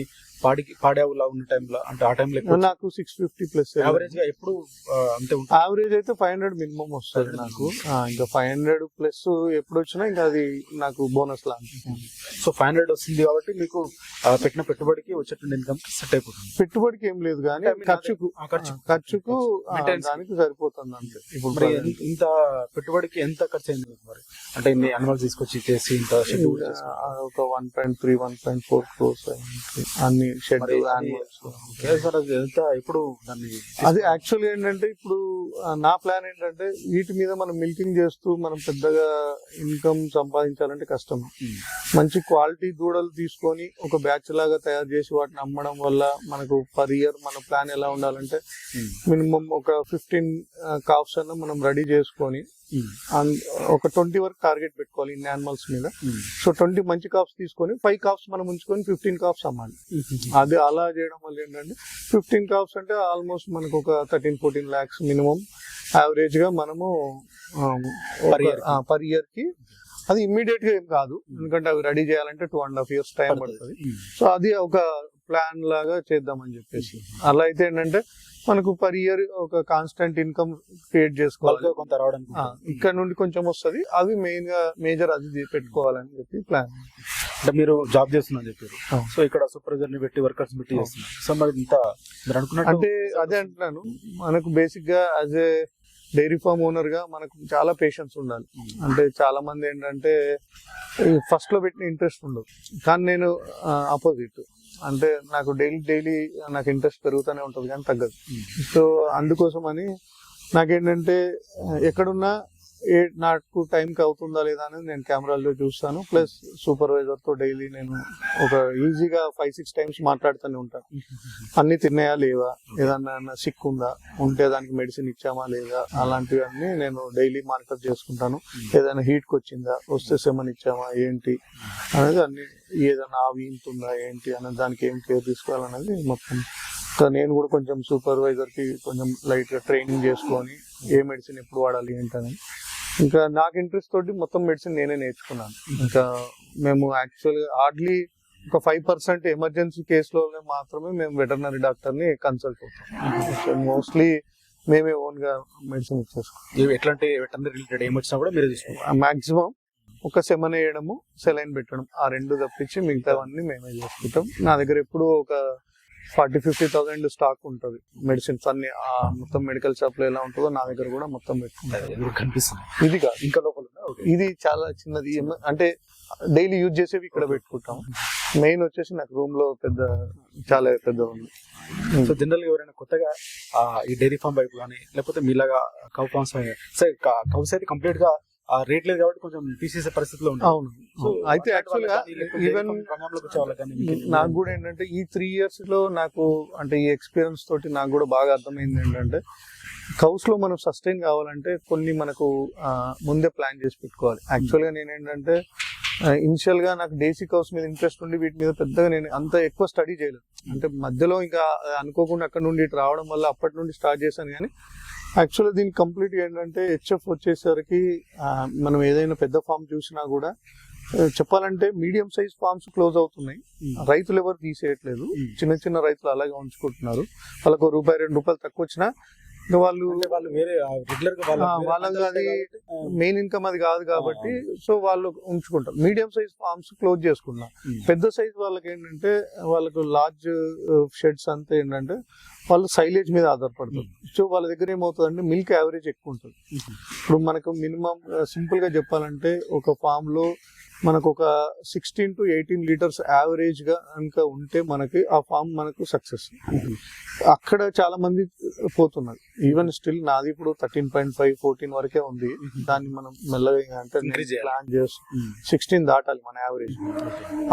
[SPEAKER 2] పాడేవులా ఉన్న టైంలో అంటే ఆ టైంలో
[SPEAKER 1] నాకు 650+
[SPEAKER 2] యావరేజ్ గా ఎప్పుడు అంతే ఉంటుంది.
[SPEAKER 1] యావరేజ్ అయితే 500 మినిమం వస్తుంది నాకు. ఇంకా 500+ ఎప్పుడు వచ్చినా ఇంకా అది నాకు బోనస్ లా.
[SPEAKER 2] సో 500 వస్తుంది కాబట్టి మీకు పెట్టిన పెట్టుబడికి వచ్చేటువంటి ఇన్కమ్ సెట్ అయిపోతుంది.
[SPEAKER 1] పెట్టుబడికి ఏం లేదు కానీ ఖర్చుకు దానికి సరిపోతుంది అంతే. ఇప్పుడు
[SPEAKER 2] ఇంత పెట్టుబడికి ఎంత ఖర్చు అయింది మరి? అంటే ఇన్ని యానిమల్స్ తీసుకొచ్చి చేసి ఇంత
[SPEAKER 1] ఒక 1.3, 1.4 crores అన్ని షెడ్ యానిమల్స్.
[SPEAKER 2] ఇప్పుడు దాన్ని
[SPEAKER 1] అది యాక్చువల్గా ఏంటంటే ఇప్పుడు నా ప్లాన్ ఏంటంటే వీటి మీద మనం మిల్కింగ్ చేస్తూ మనం పెద్దగా ఇన్కమ్ సంపాదించాలంటే కష్టం. మంచి క్వాలిటీ దూడలు తీసుకొని ఒక బ్యాచ్ లాగా తయారు చేసి వాటిని అమ్మడం వల్ల మనకు పర్ ఇయర్ మన ప్లాన్ ఎలా ఉండాలంటే మినిమం ఒక 15 కాఫ్స్ అన్న మనం రెడీ చేసుకొని ఒక 20 వరకు టార్గెట్ పెట్టుకోవాలి ఇన్ని యానిమల్స్ మీద. సో 20 మంచి కాఫ్స్ తీసుకొని 5 కాఫ్స్ మనం ఉంచుకొని 15 కాఫ్స్ అమ్మాలి. అది అలా చేయడం వల్ల ఏంటంటే 15 కాఫ్స్ అంటే ఆల్మోస్ట్ మనకు ఒక 13-14 lakhs మినిమం యావరేజ్ గా మనము పర్ ఇయర్ కి. అది ఇమ్మీడియట్ గా ఏం కాదు, ఎందుకంటే అవి రెడీ చేయాలంటే 2.5 years టైం పడుతుంది. సో అది ఒక ప్లాన్ లాగా చేద్దామని చెప్పేసి. అలా అయితే ఏంటంటే మనకు పర్ ఇయర్ ఒక కాన్స్టెంట్ ఇన్కమ్ క్రియేట్ చేసుకోవాలి.
[SPEAKER 2] కొంత రావడానికి
[SPEAKER 1] ఇక్కడ నుండి కొంచెం వస్తుంది, అవి మేజర్ అది పెట్టుకోవాలని చెప్పి ప్లాన్.
[SPEAKER 2] అంటే మీరు జాబ్ చేస్తున్నారు చెప్పారు, సో ఇక్కడ సూపర్వైజర్ ని పెట్టి వర్కర్స్ పెట్టి చేస్తున్నారు. సో మరి ఇంత మీరు అనుకున్నట్టు
[SPEAKER 1] అంటే అదే అంటున్నాను, మనకు బేసిక్ గా as a dairy farm owner గా మనకు చాలా పేషెన్స్ ఉండాలి. అంటే చాలా మంది ఏంటంటే ఫస్ట్ లో పెట్టిన ఇంట్రెస్ట్ ఉండదు, కానీ నేను ఆపోజిట్. అంటే నాకు డైలీ నాకు ఇంట్రెస్ట్ పెరుగుతూనే ఉంటుంది కానీ తగ్గదు. సో అందుకోసం అని నాకేంటంటే ఎక్కడున్నా నాకు టైంకి అవుతుందా లేదా అనేది నేను కెమెరాల్లో చూస్తాను. ప్లస్ సూపర్వైజర్ తో డైలీ నేను ఒక ఈజీగా 5-6 times మాట్లాడుతూనే ఉంటాను. అన్ని తిన్నాయా లేవా, ఏదన్నా సిక్ ఉందా, ఉంటే దానికి మెడిసిన్ ఇచ్చామా లేదా, అలాంటివన్నీ నేను డైలీ మానిటర్ చేసుకుంటాను. ఏదైనా హీట్కి వచ్చిందా, వస్తే సెమన్ ఇచ్చామా ఏంటి అనేది అన్ని, ఏదైనా ఆవి ఇంతుందా ఏంటి అనేది దానికి ఏం కేర్ తీసుకోవాలనేది మొత్తం. నేను కూడా కొంచెం సూపర్వైజర్ కి కొంచెం లైట్ గా ట్రైనింగ్ చేసుకొని ఏ మెడిసిన్ ఎప్పుడు వాడాలి ఏంటని. ఇంకా నాకు ఇంట్రెస్ట్ తోటి మొత్తం మెడిసిన్ నేనే నేర్చుకున్నాను. ఇంకా మేము యాక్చువల్గా హార్డ్లీ ఒక 5% ఎమర్జెన్సీ కేసులో మాత్రమే మేము వెటర్నరీ డాక్టర్ ని కన్సల్ట్ అవుతాం. మోస్ట్లీ మేమే ఓన్ గా మెడిసిన్ ఇచ్చేసుకుంటాం.
[SPEAKER 2] ఎట్లాంటి వెటర్నరీ రిలేటెడ్ ఏం వచ్చినా కూడా మీరే తీసుకుంటాం.
[SPEAKER 1] మాక్సిమం ఒక సెమన్ వేయడము, సెలైన్ పెట్టడం, ఆ 2 తప్పించి మిగతావన్నీ మేమే చేసుకుంటాం. నా దగ్గర ఎప్పుడు ఒక 40,000-50,000 స్టాక్ ఉంటుంది మెడిసిన్స్ అన్ని. మొత్తం మెడికల్ షాప్ లో ఎలా ఉంటుందో నా దగ్గర కూడా మొత్తం
[SPEAKER 2] కనిపిస్తుంది.
[SPEAKER 1] ఇది కాదు, ఇంకా లోపల ఇది చాలా చిన్నది, అంటే డైలీ యూజ్ చేసేవి ఇక్కడ పెట్టుకుంటాం. మెయిన్ వచ్చేసి నాకు రూమ్ లో చాలా పెద్ద ఉంది.
[SPEAKER 2] సో జనరల్ గా ఎవరైనా కొత్తగా ఈ డైరీ ఫామ్ వైపు కానీ లేకపోతే మీలాగా కౌ ఫార్మ్స్ సరే కౌస్ అయితే కంప్లీట్ గా రేట్ లేదు కాబట్టి కొంచెం తీసేసే పరిస్థితిలో ఉంది.
[SPEAKER 1] అవును. అయితే యాక్చువల్ గా ఈవెన్ నాకు కూడా ఏంటంటే ఈ 3 years లో నాకు అంటే ఈ ఎక్స్పీరియన్స్ తోటి నాకు కూడా బాగా అర్థమైంది ఏంటంటే కౌస్ లో మనం సస్టైన్ కావాలంటే కొన్ని మనకు ముందే ప్లాన్ చేసి పెట్టుకోవాలి. యాక్చువల్ గా నేను ఏంటంటే ఇనిషియల్ గా నాకు డేసీ కౌస్ మీద ఇంట్రెస్ట్ ఉండి వీటి మీద పెద్దగా నేను అంత ఎక్కువ స్టడీ చేయలేదు. అంటే మధ్యలో ఇంకా అనుకోకుండా అక్కడ నుండి ఇటు రావడం వల్ల అప్పటి నుండి స్టార్ట్ చేశాను. కానీ యాక్చువల్గా దీనికి కంప్లీట్ ఏంటంటే హెచ్ఎఫ్ వచ్చేసరికి మనం ఏదైనా పెద్ద ఫామ్ చూసినా కూడా చెప్పాలంటే మీడియం సైజ్ ఫార్మ్స్ క్లోజ్ అవుతున్నాయి. రైతులు ఎవరు తీసేయట్లేదు, చిన్న చిన్న రైతులు అలాగే ఉంచుకుంటున్నారు. వాళ్ళకు ₹1-2 తక్కువ వచ్చినా వాళ్ళు
[SPEAKER 2] వేరే రెగ్యులర్ గా
[SPEAKER 1] వాళ్ళకి అది మెయిన్ ఇన్కమ్ అది కాదు కాబట్టి సో వాళ్ళు ఉంచుకుంటారు. మీడియం సైజ్ ఫార్మ్స్ క్లోజ్ చేసుకున్నారు. పెద్ద సైజ్ వాళ్ళకి ఏంటంటే వాళ్ళకు లార్జ్ షెడ్స్ అంతా ఏంటంటే వాళ్ళు సైలేజ్ మీద ఆధారపడతారు. సో వాళ్ళ దగ్గర ఏమవుతుందంటే మిల్క్ యావరేజ్ ఎక్కువ ఉంటుంది. ఇప్పుడు మనకు మినిమం సింపుల్ గా చెప్పాలంటే ఒక ఫామ్ లో మనకు ఒక 16 to 18 లీటర్స్ యావరేజ్ గా ఇంకా ఉంటే మనకి ఆ ఫామ్ మనకు సక్సెస్. అక్కడ చాలా మంది పోతున్నారు. ఈవెన్ స్టిల్ నాది ఇప్పుడు 13.5-14 వరకే ఉంది. దాన్ని మనం మెల్లగా అంటే ప్లాన్ చేసి 16 దాటాలి మన యావరేజ్.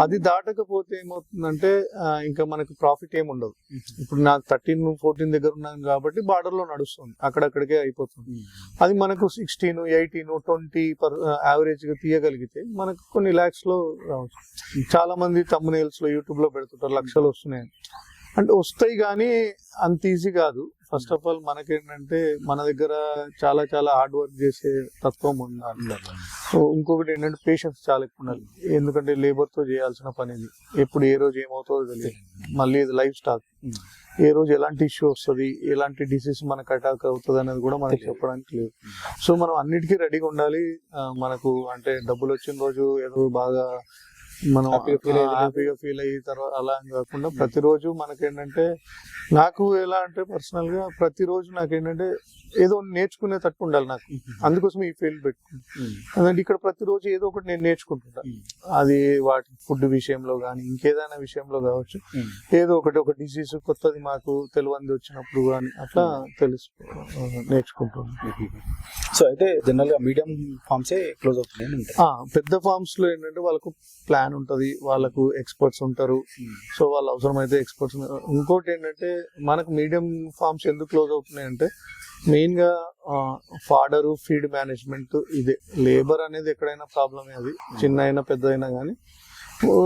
[SPEAKER 1] అది దాటకపోతే ఏమవుతుందంటే ఇంకా మనకు ప్రాఫిట్ ఏమి ఉండదు. ఇప్పుడు నాకు 13-14 దగ్గర ఉన్నాను కాబట్టి బార్డర్ లో నడుస్తుంది, అక్కడక్కడికే అయిపోతుంది. అది మనకు 16, 18, 20 యావరేజ్ గా తీయగలిగితే మనకు కొన్ని lakhs లో రావచ్చు. చాలా మంది thumbnails లో యూట్యూబ్ లో పెడుతుంటారు లక్షలు వస్తున్నాయి అంటే వస్తాయి, కానీ అంత ఈజీ కాదు. ఫస్ట్ ఆఫ్ ఆల్ మనకేంటంటే మన దగ్గర చాలా చాలా హార్డ్ వర్క్ చేసే తత్వం ఉండాలి. ఇంకొకటి ఏంటంటే పేషెన్స్ చాలా ఎక్కువ ఉండాలి. ఎందుకంటే లేబర్ తో చేయాల్సిన పని ఇది. ఎప్పుడు ఏ రోజు ఏమవుతుందో తెలియదు. మళ్ళీ ఇది లైఫ్ స్టాక్, ఏ రోజు ఎలాంటి ఇష్యూ వస్తుంది, ఎలాంటి డిసీజ్ మనకు అటాక్ అవుతుంది అనేది కూడా మనకు చెప్పడానికి లేదు. సో మనం అన్నిటికీ రెడీగా ఉండాలి. మనకు అంటే డబ్బులు వచ్చిన రోజు ఏదో బాగా మనం హ్యాపీగా ఫీల్ అయ్యి తర్వాత అలా అని కాకుండా ప్రతిరోజు మనకేంటంటే నాకు ఎలా అంటే పర్సనల్ గా ప్రతిరోజు నాకేంటంటే ఏదో నేర్చుకునేటట్టు ఉండాలి నాకు. అందుకోసం ఈ ఫీల్డ్ పెట్టుకుంటాను. ఇక్కడ ప్రతిరోజు ఏదో ఒకటి నేను నేర్చుకుంటుంటాను. అది వాటి ఫుడ్ విషయంలో కానీ ఇంకేదైనా విషయంలో కావచ్చు. ఏదో ఒక డిసీజ్ కొత్తది మాకు తెలియంది వచ్చినప్పుడు కానీ అట్లా నేర్చుకుంటున్నాను.
[SPEAKER 2] సో అయితే జనరల్ గా మీడియం ఫార్మ్సే క్లోజ్ అవుతుంది.
[SPEAKER 1] పెద్ద ఫార్మ్స్ లో ఏంటంటే వాళ్ళకు ప్లాన్ ఉంటది, వాళ్ళకు ఎక్స్పర్ట్స్ ఉంటారు. సో వాళ్ళు అవసరమైతే ఎక్స్పర్ట్స్. ఇంకోటి ఏంటంటే మనకు మీడియం ఫార్మ్స్ ఎందుకు క్లోజ్ అవుతున్నాయి అంటే మెయిన్ గా ఫాడరు ఫీడ్ మేనేజ్మెంట్ ఇదే. లేబర్ అనేది ఎక్కడైనా ప్రాబ్లమే, అది చిన్న అయినా పెద్ద అయినా కానీ.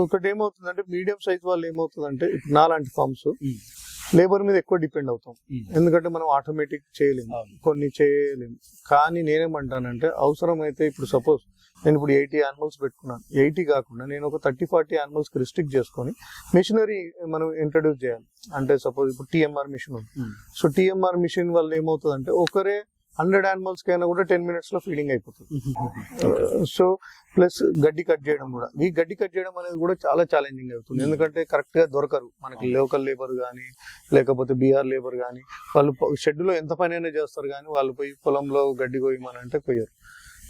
[SPEAKER 1] ఒకటి ఏమవుతుందంటే మీడియం సైజ్ వాళ్ళు ఏమవుతుందంటే ఇప్పుడు నాలాంటి ఫార్మ్స్ లేబర్ మీద ఎక్కువ డిపెండ్ అవుతాం. ఎందుకంటే మనం ఆటోమేటిక్ చేయలేము, కొన్ని చేయలేము. కానీ నేనేమంటానంటే అవసరమైతే ఇప్పుడు సపోజ్ నేను ఇప్పుడు 80 యానిమల్స్ పెట్టుకున్నాను, 80 కాకుండా నేను ఒక 30-40 యానిమల్స్ కి రిస్ట్రిక్ట్ చేసుకొని మెషినరీ మనం ఇంట్రడ్యూస్ చేయాలి. అంటే సపోజ్ ఇప్పుడు TMR మిషన్ ఉంది. సో TMR మిషన్ వల్ల ఏమవుతుందంటే ఒకరే 100 యానిమల్స్ కైనా కూడా 10 minutes లో ఫీడింగ్ అయిపోతుంది. సో ప్లస్ గడ్డి కట్ చేయడం కూడా, ఈ గడ్డి కట్ చేయడం అనేది కూడా చాలా ఛాలెంజింగ్ అవుతుంది. ఎందుకంటే కరెక్ట్ గా దొరకరు మనకి లోకల్ లేబర్ కానీ లేకపోతే బీఆర్ లేబర్ కానీ. వాళ్ళు షెడ్ లో ఎంత పని అయినా చేస్తారు కానీ వాళ్ళు పోయి పొలంలో గడ్డి కోయమని అంటే కొయ్యరు.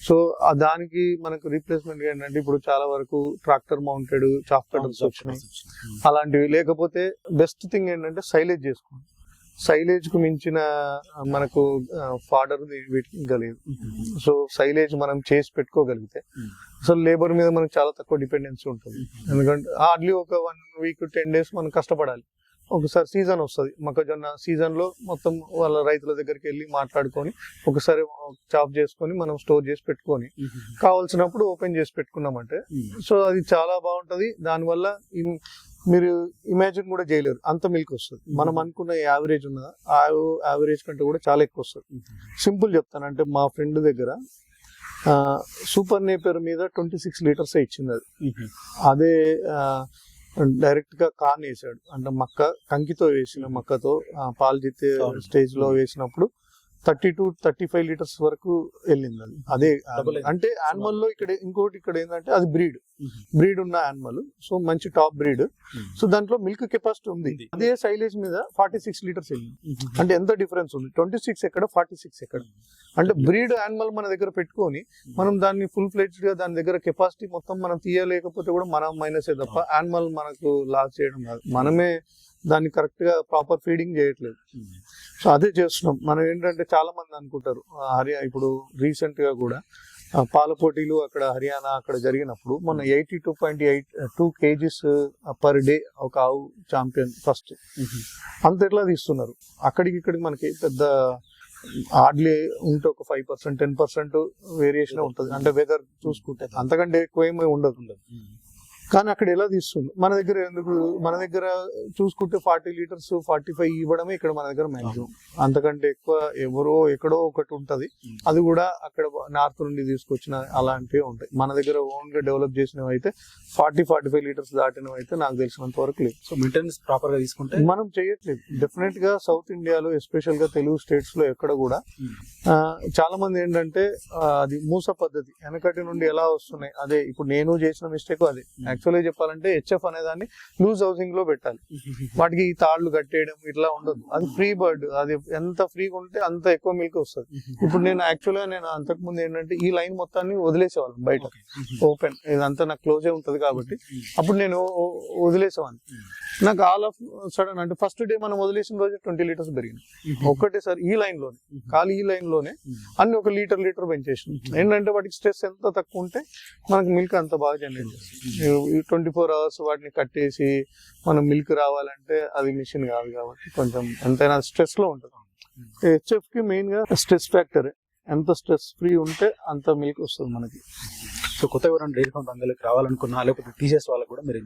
[SPEAKER 1] సో దానికి మనకు రీప్లేస్మెంట్ ఏంటంటే ఇప్పుడు చాలా వరకు ట్రాక్టర్ మౌంటెడ్ చాప్ కటర్స్ వచ్చినాయి అలాంటివి. లేకపోతే బెస్ట్ థింగ్ ఏంటంటే సైలేజ్ చేసుకోండి. సైలేజ్ కు మించిన మనకు ఫాడర్ వీటికి ఇంకా లేదు. సో సైలేజ్ మనం చేసి పెట్టుకోగలిగితే అసలు లేబర్ మీద మనకు చాలా తక్కువ డిపెండెన్సీ ఉంటుంది. ఎందుకంటే హార్డ్లీ ఒక 1 week 10 days మనం కష్టపడాలి. ఒకసారి సీజన్ వస్తుంది, మొక్కజొన్న సీజన్ లో మొత్తం వాళ్ళ రైతుల దగ్గరికి వెళ్ళి మాట్లాడుకొని ఒకసారి చాప్ చేసుకొని మనం స్టోర్ చేసి పెట్టుకొని కావాల్సినప్పుడు ఓపెన్ చేసి పెట్టుకున్నామంటే సో అది చాలా బాగుంటది. దానివల్ల మీరు ఇమాజిన్ కూడా చేయలేరు అంత మిల్క్ వస్తుంది. మనం అనుకున్న యావరేజ్ ఉన్నదా ఆ యావరేజ్ కంటే కూడా చాలా ఎక్కువ వస్తుంది. సింపుల్ చెప్తాను, అంటే మా ఫ్రెండ్ దగ్గర సూపర్ నేపర్ మీద 26 లీటర్స్ ఇచ్చింది. అది అదే డైరెక్ట్ గా కాన్ వేసాడు, అంటే కంకితో వేసిన మక్కతో పాలు జిత్తే స్టేజ్ లో వేసినప్పుడు 30 to 35 లీటర్స్ వరకు వెళ్ళింది అది. అదే
[SPEAKER 2] Double అయింది.
[SPEAKER 1] అంటే యానిమల్ లో ఇక్కడ ఏంటంటే అది బ్రీడ్ ఉన్న యానిమల్, సో మంచి టాప్ బ్రీడ్. సో దాంట్లో మిల్క్ కెపాసిటీ ఉంది. అదే సైలేజ్ మీద 46 లీటర్స్ వెళ్ళింది. అంటే ఎంత డిఫరెన్స్ ఉంది, 26 ఎక్కడ 46 ఎక్కడ. అంటే బ్రీడ్ యానిమల్ మన దగ్గర పెట్టుకొని మనం దాన్ని ఫుల్ ఫ్లెడ్జ్డ్ గా దాని దగ్గర కెపాసిటీ మొత్తం మనం తీయలేకపోతే కూడా మనం మైనసే తప్ప యానిమల్ మనకు లాస్ చేయడం కాదు. మనమే దాన్ని కరెక్ట్ గా ప్రాపర్ ఫీడింగ్ చేయట్లేదు. సో అదే చేస్తున్నాం మనం. ఏంటంటే చాలా మంది అనుకుంటారు ఇప్పుడు రీసెంట్ గా కూడా పాల పోటీలు అక్కడ హర్యానా అక్కడ జరిగినప్పుడు మొన్న 82.82 kgs పర్ డే ఒక ఆవు ఛాంపియన్ ఫస్ట్. అంత ఎట్లా తీస్తున్నారు ఇక్కడికి మనకి పెద్ద హార్డ్లీ ఉంటే ఒక 5% 10% వేరియేషన్ ఉంటుంది. అంటే వెదర్ చూసుకుంటే అంతకంటే ఎక్కువ ఏమీ ఉండదు. కానీ అక్కడ ఎలా తీస్తుంది, మన దగ్గర చూసుకుంటే 40 లీటర్స్ 45 ఇవ్వడమే ఇక్కడ మన దగ్గర మ్యాక్సిమం. అంతకంటే ఎక్కువ ఎక్కడో ఒకటి ఉంటది. అది కూడా అక్కడ నార్త్ నుండి తీసుకొచ్చిన అలాంటివి ఉంటాయి. మన దగ్గర ఓన్ గా డెవలప్ చేసినవి అయితే 40-45 లీటర్స్ దాటినవి అయితే నాకు తెలిసినంత వరకు లేదు.
[SPEAKER 2] సో మెయింటెనెన్స్ ప్రాపర్ గా తీసుకుంటే
[SPEAKER 1] మనం చేయట్లేదు. డెఫినెట్ గా సౌత్ ఇండియాలో ఎస్పెషల్ గా తెలుగు స్టేట్స్ లో ఎక్కడ కూడా చాలా మంది ఏంటంటే అది మూస పద్ధతి వెనకటి నుండి ఎలా వస్తున్నాయి. అదే ఇప్పుడు నేను చేసిన మిస్టేక్ అదే. యాక్చువల్గా చెప్పాలంటే హెచ్ఎఫ్ అనే దాన్ని లూజ్ హౌసింగ్ లో పెట్టాలి. వాటికి ఈ తాళ్లు కట్టేయడం ఇట్లా ఉండదు. అది ఫ్రీ బర్డ్. అది ఎంత ఫ్రీగా ఉంటే అంత ఎక్కువ మిల్క్ వస్తుంది. ఇప్పుడు నేను అంతకు ముందు ఏంటంటే ఈ లైన్ మొత్తాన్ని వదిలేసేవాళ్ళం బయట ఓపెన్. ఇదంతా నాకు క్లోజే ఉంటది కాబట్టి అప్పుడు నేను వదిలేసేవాడిని. నాకు ఆల్ ఆఫ్ సడన్ అంటే ఫస్ట్ డే మనం వదిలేసిన రోజు 20 లీటర్స్ పెరిగింది ఒక్కటేసారి ఈ లైన్ లోనే. ఖాళీ ఈ లైన్ లోనే అన్ని ఒక లీటర్ పెంచేసాం. ఏంటంటే వాటికి స్ట్రెస్ ఎంత తక్కువ ఉంటే మనకి మిల్క్ అంత బాగా జనరేట్ చేస్తుంది. 24 hours వాటిని కట్టేసి మనం మిల్క్ రావాలంటే అది మిషన్ కాదు కాబట్టి కొంచెం ఎంతైనా స్ట్రెస్ లో ఉంటుంది. హెచ్ఎఫ్ కి మెయిన్ గా స్ట్రెస్ ఫ్యాక్టర్. ఎంత స్ట్రెస్ ఫ్రీ ఉంటే అంత మిల్క్ వస్తుంది మనకి.
[SPEAKER 2] సో కొత్త ఎవరైనా డైరీ ఫామ్ రంగంలోకి రావాలనుకున్నా లేకపోతే తీసేసే వాళ్ళకు కూడా మీరు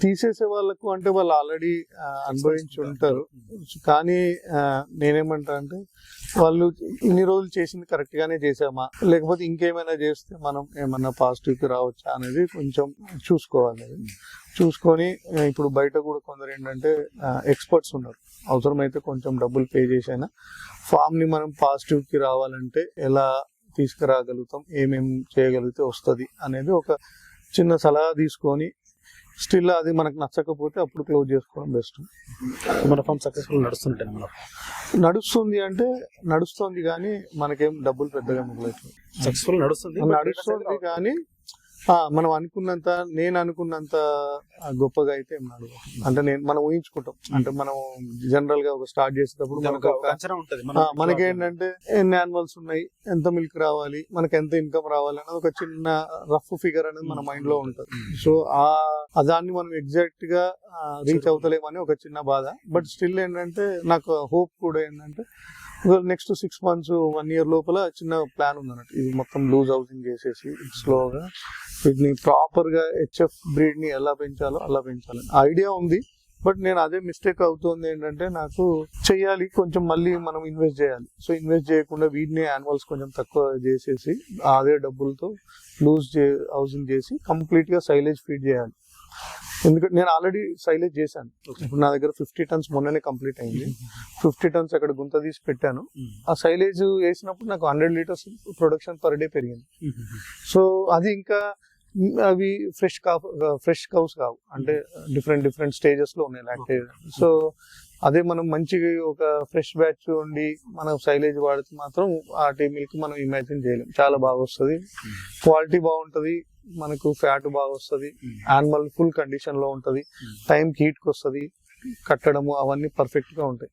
[SPEAKER 1] తీసేసే వాళ్ళకు అంటే వాళ్ళు ఆల్రెడీ అనుభవించి ఉంటారు. కానీ నేనేమంటా అంటే వాళ్ళు ఇన్ని రోజులు చేసింది కరెక్ట్ గానే చేసామా లేకపోతే ఇంకేమైనా చేస్తే మనం ఏమన్నా పాజిటివ్ కి రావచ్చా అనేది కొంచెం చూసుకోవాలి. చూసుకొని ఇప్పుడు బయట కూడా కొందరు ఏంటంటే ఎక్స్పర్ట్స్ ఉన్నారు. అవసరమైతే కొంచెం డబ్బులు పే చేసైనా ఫామ్ ని మనం పాజిటివ్ కి రావాలంటే ఎలా తీసుకురాగలుగుతాం, ఏమేం చేయగలిగితే వస్తుంది అనేది ఒక చిన్న సలహా తీసుకొని స్టిల్ అది మనకు నచ్చకపోతే అప్పుడు క్లోజ్ చేసుకోవడం బెస్ట్.
[SPEAKER 2] మన ఫామ్ సక్సెస్ఫుల్
[SPEAKER 1] నడుస్తుంది అంటే నడుస్తుంది కానీ మనకేం డబ్బులు పెద్దగా మిగలట్లేదు.
[SPEAKER 2] సక్సెస్ఫుల్ నడుస్తుంది
[SPEAKER 1] కానీ మనం నేను అనుకున్నంత గొప్పగా అయితే ఏం నడవదు. అంటే మనం ఊహించుకుంటాం. అంటే మనం జనరల్ గా ఒక స్టార్ట్ చేసేటప్పుడు మనకేంటంటే ఎన్ని యానిమల్స్ ఉన్నాయి, ఎంత మిల్క్ రావాలి, మనకి ఎంత ఇన్కమ్ రావాలి అనేది ఒక చిన్న రఫ్ ఫిగర్ అనేది మన మైండ్ లో ఉంటుంది. సో దాన్ని మనం ఎగ్జాక్ట్ గా రీచ్ అవుతలేమని ఒక చిన్న బాధ. బట్ స్టిల్ ఏంటంటే నాకు హోప్ కూడా ఏంటంటే నెక్స్ట్ 6 months 1 year లోపల చిన్న ప్లాన్ ఉంది అన్నట్టు. ఇది మొత్తం లూజ్ హౌసింగ్ చేసేసి స్లోగా వీటిని ప్రాపర్ గా హెచ్ఎఫ్ బ్రీడ్ ని ఎలా పెంచాలో అలా పెంచాలని ఐడియా ఉంది. బట్ నేను అదే మిస్టేక్ అవుతుంది ఏంటంటే నాకు చెయ్యాలి కొంచెం మళ్ళీ మనం ఇన్వెస్ట్ చేయాలి. సో ఇన్వెస్ట్ చేయకుండా వీటిని యానిమల్స్ కొంచెం తక్కువ చేసేసి అదే డబ్బులతో లూజ్ హౌసింగ్ చేసి కంప్లీట్ గా సైలేజ్ ఫీడ్ చేయాలి. ఎందుకంటే నేను ఆల్రెడీ సైలేజ్ చేశాను. ఇప్పుడు నా దగ్గర 50 tons మొన్ననే కంప్లీట్ అయింది. 50 tons అక్కడ గుంత తీసి పెట్టాను. ఆ సైలేజ్ వేసినప్పుడు నాకు 100 liters ప్రొడక్షన్ పర్ డే పెరిగింది. సో అది ఇంకా అవి ఫ్రెష్ కౌస్ కావు, అంటే డిఫరెంట్ స్టేజెస్ లో ఉన్నాయి లాక్టేజ్. సో అదే మనం మంచిగా ఒక ఫ్రెష్ బ్యాచ్ ఉండి మనం సైలేజ్ వాడితే మాత్రం ఆ మిల్క్ మనం ఇమాజిన్ చేయలేం. చాలా బాగా వస్తుంది, క్వాలిటీ బాగుంటది, మనకు ఫ్యాట్ బాగా వస్తుంది, యానిమల్ ఫుల్ కండిషన్ లో ఉంటది, టైం హీట్ కి వస్తుంది, కట్టడము అవన్నీ పర్ఫెక్ట్ గా ఉంటాయి.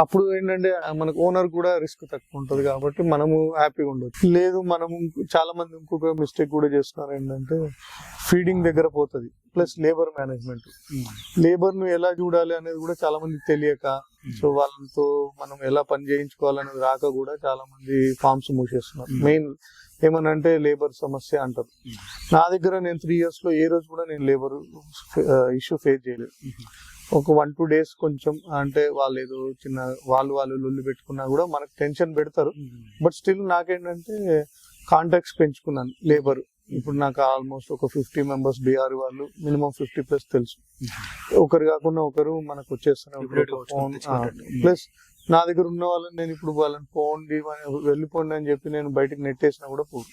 [SPEAKER 1] అప్పుడు ఏంటంటే మనకు ఓనర్ కూడా రిస్క్ తక్కువ ఉంటది కాబట్టి మనము హ్యాపీగా ఉండొచ్చు. లేదు మనము చాలా మంది ఇంకొక మిస్టేక్ కూడా చేస్తున్నారు ఏంటంటే ఫీడింగ్ దగ్గర పోతుంది, ప్లస్ లేబర్ మేనేజ్మెంట్. లేబర్ ను ఎలా చూడాలి అనేది కూడా చాలా మందికి తెలియక, సో వాళ్ళతో మనం ఎలా పని చేయించుకోవాలనేది రాక కూడా చాలా మంది ఫార్మ్స్ మూసేస్తున్నారు. మెయిన్ ఏమనంటే లేబర్ సమస్య అంటారు. నా దగ్గర నేను 3 years లో ఏ రోజు కూడా నేను లేబర్ ఇష్యూ ఫేస్ చేయలేదు. ఒక 1-2 days కొంచెం అంటే వాళ్ళు ఏదో చిన్న వాళ్ళు లొల్లి పెట్టుకున్నా కూడా మనకు టెన్షన్ పెడతారు. బట్ స్టిల్ నాకేంటంటే కాంటాక్ట్స్ పెంచుకున్నాను లేబర్. ఇప్పుడు నాకు ఆల్మోస్ట్ ఒక 50 members బీఆర్ వాళ్ళు మినిమం 50+ తెలుసు. ఒకరు కాకుండా ఒకరు మనకు వచ్చేస్తున్నారు. ప్లస్ నా దగ్గర ఉన్న వాళ్ళని నేను ఇప్పుడు వాళ్ళని పోండి వెళ్ళిపోండి అని చెప్పి నేను బయటకు నెట్టేసినా కూడా పోదు.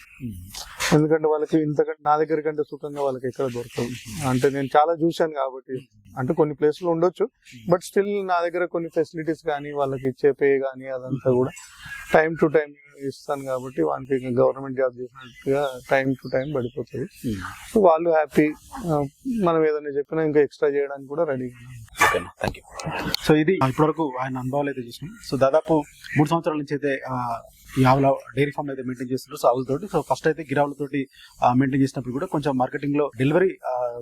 [SPEAKER 1] ఎందుకంటే వాళ్ళకి ఇంతకంటే నా దగ్గర కంటే సుఖంగా వాళ్ళకి ఎక్కడ దొరకదు. అంటే నేను చాలా చూశాను కాబట్టి, అంటే కొన్ని ప్లేస్లు ఉండొచ్చు, బట్ స్టిల్ నా దగ్గర కొన్ని ఫెసిలిటీస్ కానీ వాళ్ళకి ఇచ్చే పే కానీ అదంతా కూడా టైం టు టైం ఇస్తాను కాబట్టి వానికి గవర్నమెంట్ జాబ్ చేసినట్టుగా టైం టు టైం పడిపోతుంది. సో వాళ్ళు హ్యాపీ, మనం ఏదైనా చెప్పినా ఇంకా ఎక్స్ట్రా చేయడానికి కూడా రెడీగా.
[SPEAKER 2] Thank you. సో ఇది ఇప్పటివరకు ఆయన అనుభవాలు అయితే చూసినాం. సో దాదాపు 3 సంవత్సరాల నుంచి అయితే ఈ ఆవుల డైరీ ఫామ్ అయితే మెయింటైన్ చేస్తున్నారు. సో ఆవులతోటి, సో ఫస్ట్ అయితే గిరావులతోటి మెయింటైన్ చేసినప్పుడు కూడా కొంచెం మార్కెటింగ్ లో డెలివరీ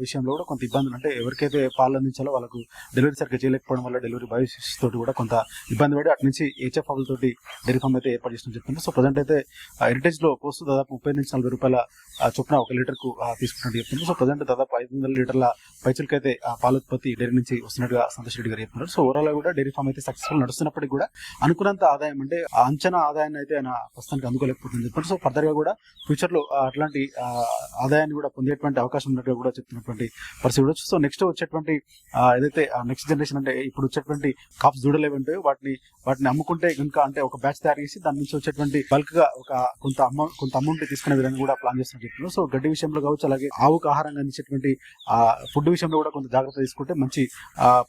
[SPEAKER 2] విషయంలో కూడా కొంత ఇబ్బందులు, అంటే ఎవరికైతే పాలు అందించాలో వాళ్ళకు డెలివరీ సరిగ్గా చేయలేకపోవడం వల్ల డెలివరీ బాయ్స్ తోటి కూడా కొంత ఇబ్బంది పడి అటు నుంచి హెచ్ఎఫ్ ఆవులతోటి డైరీ ఫామ్ అయితే ఏర్పాటు చేసిన చెప్తున్నారు. సో ప్రజెంట్ అయితే హెరిటేజ్ లో పోస్ట్ దాదాపు 30 నుంచి 40 రూపాయల చొప్పున 1 లీటర్ కు తీసుకున్నట్టు చెప్తున్నారు. సో ప్రజెంట్ దాదాపు 500 లీటర్ల పైచులకి అయితే పాల ఉత్పత్తి డైరీ నుంచి వస్తున్నట్టుగా సంతోష్ రెడ్డి గారు చెప్తున్నారు. సో ఓవరాల్ కూడా డైరీ ఫామ్ అయితే సక్సెస్ఫుల్ నడుస్తున్నప్పటికీ కూడా అనుకున్నంత ఆదాయం, అంటే అంచనా ఆదాయాన్ని అయితే ఆయన ప్రస్తుతానికి అందుకోలేకపోతుంది చెప్పారు. సో ఫర్దర్ గా కూడా ఫ్యూచర్ లో అట్లాంటి ఆదాయాన్ని కూడా పొందేటువంటి అవకాశం ఉన్నట్టుగా కూడా చెప్తున్నటువంటి పరిస్థితి కూడా. సో నెక్స్ట్ వచ్చేటువంటి ఏదైతే నెక్స్ట్ జనరేషన్, అంటే ఇప్పుడు వచ్చేటువంటి కాప్స్ దూడలు ఉంటాయో వాటిని అమ్ముకుంటే కనుక, అంటే ఒక బ్యాచ్ తయారు చేసి దాని నుంచి వచ్చేటువంటి బల్క్ గా కొంత అమౌంట్ తీసుకునే విధంగా కూడా ప్లాన్ చేస్తున్నారు చెప్తున్నారు. సో గడ్డి విషయంలో కావచ్చు, అలాగే ఆవుకు ఆహారంగా అందించేటువంటి ఫుడ్ విషయంలో కూడా కొంత జాగ్రత్త తీసుకుంటే మంచి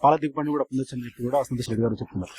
[SPEAKER 2] పాల దిగుబడిని కూడా పొందొచ్చని చెప్పి కూడా సంతోష్ రెడ్డి గారు చెప్తున్నారు.